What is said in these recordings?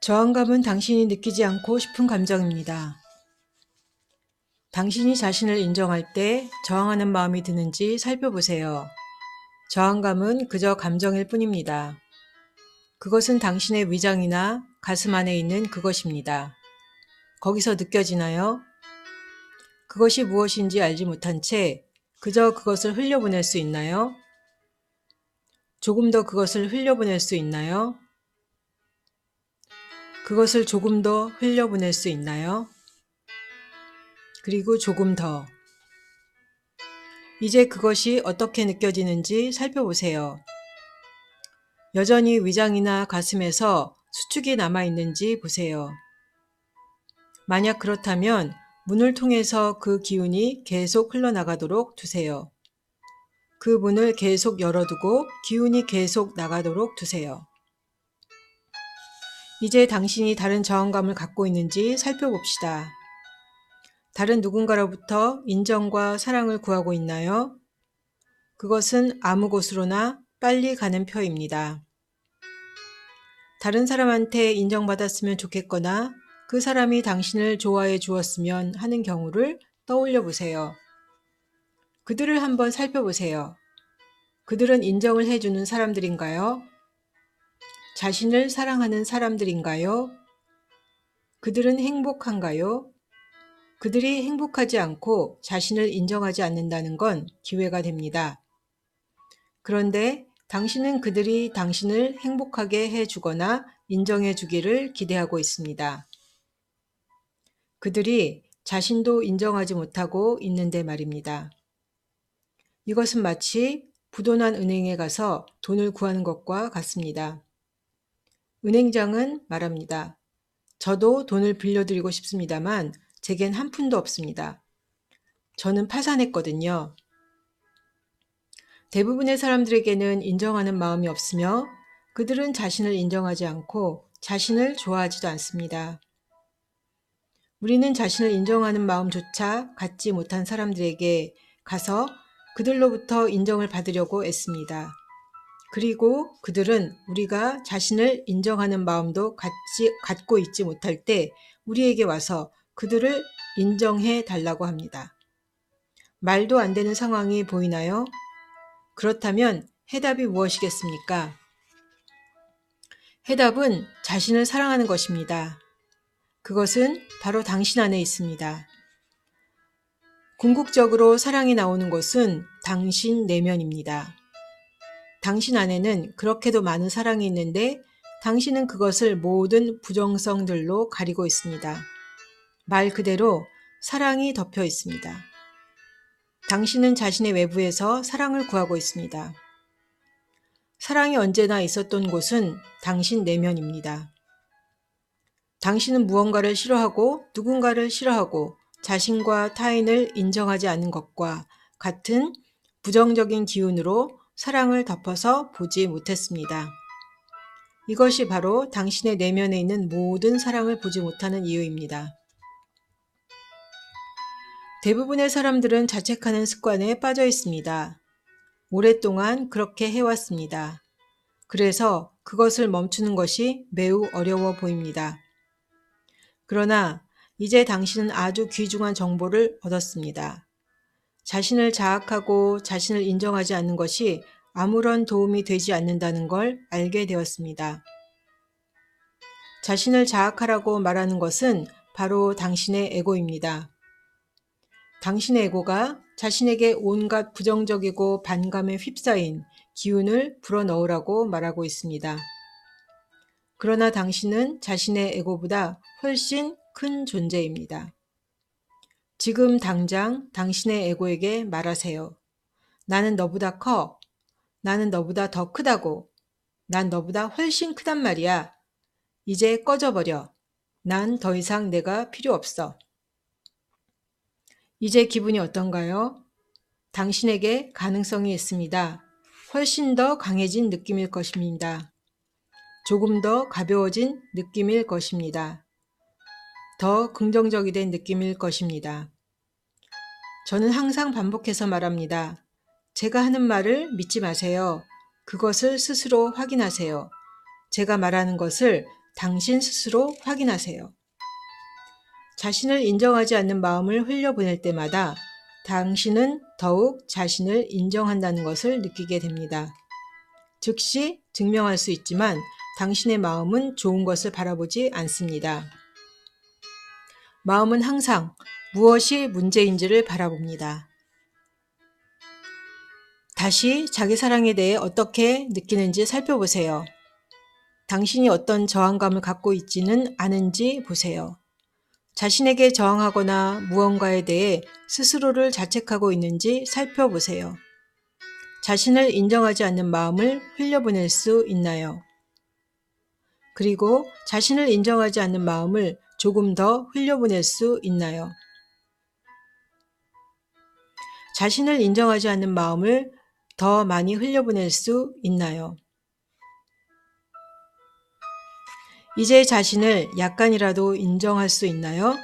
저항감은 당신이 느끼지 않고 싶은 감정입니다. 당신이 자신을 인정할 때 저항하는 마음이 드는지 살펴보세요. 저항감은 그저 감정일 뿐입니다. 그것은 당신의 위장이나 가슴 안에 있는 그것입니다. 거기서 느껴지나요? 그것이 무엇인지 알지 못한 채 그저 그것을 흘려보낼 수 있나요? 조금 더 그것을 흘려보낼 수 있나요? 그것을 조금 더 흘려보낼 수 있나요? 그리고 조금 더. 이제 그것이 어떻게 느껴지는지 살펴보세요. 여전히 위장이나 가슴에서 수축이 남아있는지 보세요. 만약 그렇다면 문을 통해서 그 기운이 계속 흘러나가도록 두세요. 그 문을 계속 열어두고 기운이 계속 나가도록 두세요. 이제 당신이 다른 저항감을 갖고 있는지 살펴봅시다. 다른 누군가로부터 인정과 사랑을 구하고 있나요? 그것은 아무 곳으로나 빨리 가는 표입니다. 다른 사람한테 인정받았으면 좋겠거나 그 사람이 당신을 좋아해 주었으면 하는 경우를 떠올려 보세요. 그들을 한번 살펴보세요. 그들은 인정을 해주는 사람들인가요? 자신을 사랑하는 사람들인가요? 그들은 행복한가요? 그들이 행복하지 않고 자신을 인정하지 않는다는 건 기회가 됩니다. 그런데 당신은 그들이 당신을 행복하게 해주거나 인정해 주기를 기대하고 있습니다. 그들이 자신도 인정하지 못하고 있는데 말입니다. 이것은 마치 부도난 은행에 가서 돈을 구하는 것과 같습니다. 은행장은 말합니다. 저도 돈을 빌려드리고 싶습니다만 제겐 한 푼도 없습니다. 저는 파산했거든요. 대부분의 사람들에게는 인정하는 마음이 없으며 그들은 자신을 인정하지 않고 자신을 좋아하지도 않습니다. 우리는 자신을 인정하는 마음조차 갖지 못한 사람들에게 가서 그들로부터 인정을 받으려고 애씁니다. 그리고 그들은 우리가 자신을 인정하는 마음도 갖고 있지 못할 때 우리에게 와서 그들을 인정해 달라고 합니다. 말도 안 되는 상황이 보이나요? 그렇다면 해답이 무엇이겠습니까? 해답은 자신을 사랑하는 것입니다. 그것은 바로 당신 안에 있습니다. 궁극적으로 사랑이 나오는 곳은 당신 내면입니다. 당신 안에는 그렇게도 많은 사랑이 있는데 당신은 그것을 모든 부정성들로 가리고 있습니다. 말 그대로 사랑이 덮여 있습니다. 당신은 자신의 외부에서 사랑을 구하고 있습니다. 사랑이 언제나 있었던 곳은 당신 내면입니다. 당신은 무언가를 싫어하고 누군가를 싫어하고 자신과 타인을 인정하지 않는 것과 같은 부정적인 기운으로 사랑을 덮어서 보지 못했습니다. 이것이 바로 당신의 내면에 있는 모든 사랑을 보지 못하는 이유입니다. 대부분의 사람들은 자책하는 습관에 빠져 있습니다. 오랫동안 그렇게 해왔습니다. 그래서 그것을 멈추는 것이 매우 어려워 보입니다. 그러나 이제 당신은 아주 귀중한 정보를 얻었습니다. 자신을 자학하고 자신을 인정하지 않는 것이 아무런 도움이 되지 않는다는 걸 알게 되었습니다. 자신을 자학하라고 말하는 것은 바로 당신의 에고입니다. 당신의 에고가 자신에게 온갖 부정적이고 반감에 휩싸인 기운을 불어넣으라고 말하고 있습니다. 그러나 당신은 자신의 에고보다 훨씬 큰 존재입니다. 지금 당장 당신의 에고에게 말하세요. 나는 너보다 커. 나는 너보다 더 크다고. 난 너보다 훨씬 크단 말이야. 이제 꺼져버려. 난 더 이상 내가 필요 없어. 이제 기분이 어떤가요? 당신에게 가능성이 있습니다. 훨씬 더 강해진 느낌일 것입니다. 조금 더 가벼워진 느낌일 것입니다. 더 긍정적이 된 느낌일 것입니다. 저는 항상 반복해서 말합니다. 제가 하는 말을 믿지 마세요. 그것을 스스로 확인하세요. 제가 말하는 것을 당신 스스로 확인하세요. 자신을 인정하지 않는 마음을 흘려보낼 때마다 당신은 더욱 자신을 인정한다는 것을 느끼게 됩니다. 즉시 증명할 수 있지만 당신의 마음은 좋은 것을 바라보지 않습니다. 마음은 항상 무엇이 문제인지를 바라봅니다. 다시 자기 사랑에 대해 어떻게 느끼는지 살펴보세요. 당신이 어떤 저항감을 갖고 있지는 않은지 보세요. 자신에게 저항하거나 무언가에 대해 스스로를 자책하고 있는지 살펴보세요. 자신을 인정하지 않는 마음을 흘려보낼 수 있나요? 그리고 자신을 인정하지 않는 마음을 조금 더 흘려보낼 수 있나요? 자신을 인정하지 않는 마음을 더 많이 흘려보낼 수 있나요? 이제 자신을 약간이라도 인정할 수 있나요?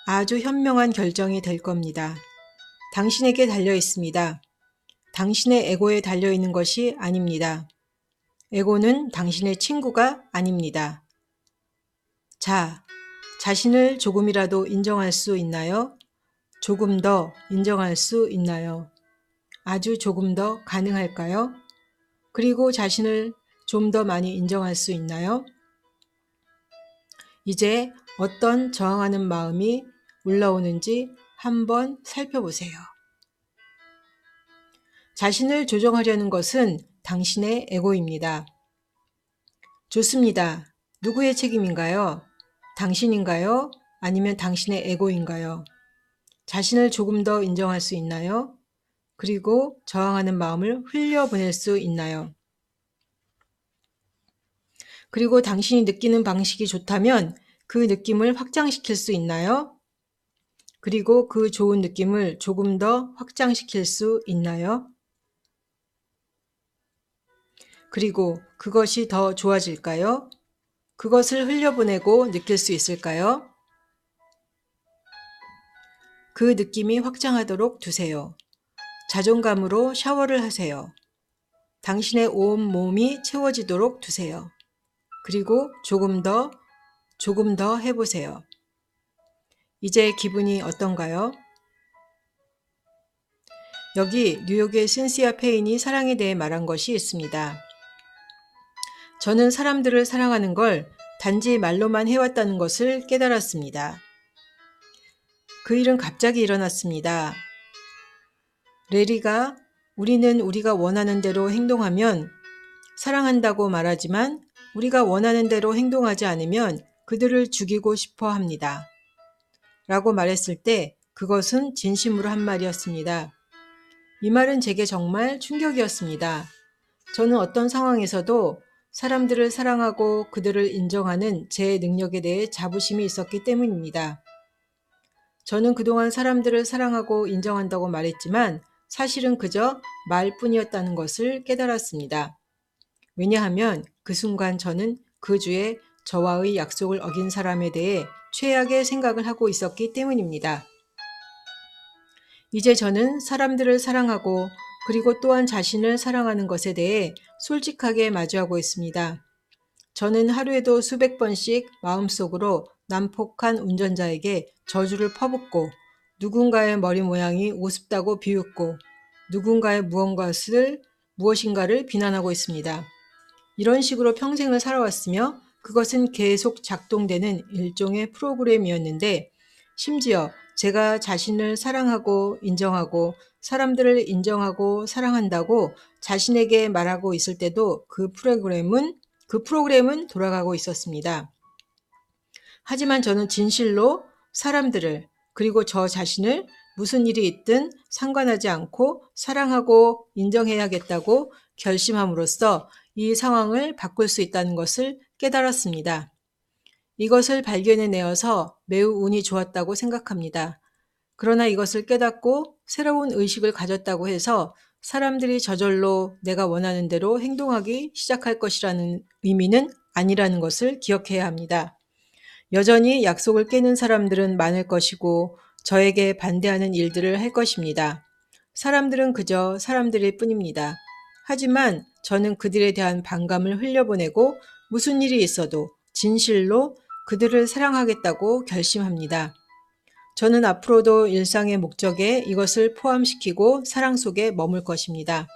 아주 현명한 결정이 될 겁니다. 당신에게 달려 있습니다. 당신의 에고에 달려 있는 것이 아닙니다. 에고는 당신의 친구가 아닙니다. 자, 자신을 조금이라도 인정할 수 있나요? 조금 더 인정할 수 있나요? 아주 조금 더 가능할까요? 그리고 자신을 좀 더 많이 인정할 수 있나요? 이제 어떤 저항하는 마음이 올라오는지 한번 살펴보세요. 자신을 조정하려는 것은 당신의 에고입니다. 좋습니다. 누구의 책임인가요? 당신인가요? 아니면 당신의 에고인가요? 자신을 조금 더 인정할 수 있나요? 그리고 저항하는 마음을 흘려보낼 수 있나요? 그리고 당신이 느끼는 방식이 좋다면 그 느낌을 확장시킬 수 있나요? 그리고 그 좋은 느낌을 조금 더 확장시킬 수 있나요? 그리고 그것이 더 좋아질까요? 그것을 흘려보내고 느낄 수 있을까요? 그 느낌이 확장하도록 두세요. 자존감으로 샤워를 하세요. 당신의 온 몸이 채워지도록 두세요. 그리고 조금 더 해보세요. 이제 기분이 어떤가요? 여기 뉴욕의 신시아 페인이 사랑에 대해 말한 것이 있습니다. 저는 사람들을 사랑하는 걸 단지 말로만 해왔다는 것을 깨달았습니다. 그 일은 갑자기 일어났습니다. 레리가 우리는 우리가 원하는 대로 행동하면 사랑한다고 말하지만 우리가 원하는 대로 행동하지 않으면 그들을 죽이고 싶어 합니다. 라고 말했을 때 그것은 진심으로 한 말이었습니다. 이 말은 제게 정말 충격이었습니다. 저는 어떤 상황에서도 사람들을 사랑하고 그들을 인정하는 제 능력에 대해 자부심이 있었기 때문입니다. 저는 그동안 사람들을 사랑하고 인정한다고 말했지만 사실은 그저 말뿐이었다는 것을 깨달았습니다. 왜냐하면 그 순간 저는 그 주에 저와의 약속을 어긴 사람에 대해 최악의 생각을 하고 있었기 때문입니다. 이제 저는 사람들을 사랑하고 그리고 또한 자신을 사랑하는 것에 대해 솔직하게 마주하고 있습니다. 저는 하루에도 수백 번씩 마음속으로 난폭한 운전자에게 저주를 퍼붓고 누군가의 머리 모양이 우습다고 비웃고 누군가의 무엇인가를 비난하고 있습니다. 이런 식으로 평생을 살아왔으며 그것은 계속 작동되는 일종의 프로그램이었는데 심지어 제가 자신을 사랑하고 인정하고 사람들을 인정하고 사랑한다고 자신에게 말하고 있을 때도 그 프로그램은 돌아가고 있었습니다. 하지만 저는 진실로 사람들을 그리고 저 자신을 무슨 일이 있든 상관하지 않고 사랑하고 인정해야겠다고 결심함으로써 이 상황을 바꿀 수 있다는 것을 깨달았습니다. 이것을 발견해내어서 매우 운이 좋았다고 생각합니다. 그러나 이것을 깨닫고 새로운 의식을 가졌다고 해서 사람들이 저절로 내가 원하는 대로 행동하기 시작할 것이라는 의미는 아니라는 것을 기억해야 합니다. 여전히 약속을 깨는 사람들은 많을 것이고 저에게 반대하는 일들을 할 것입니다. 사람들은 그저 사람들일 뿐입니다. 하지만 저는 그들에 대한 반감을 흘려보내고 무슨 일이 있어도 진실로 그들을 사랑하겠다고 결심합니다. 저는 앞으로도 일상의 목적에 이것을 포함시키고 사랑 속에 머물 것입니다.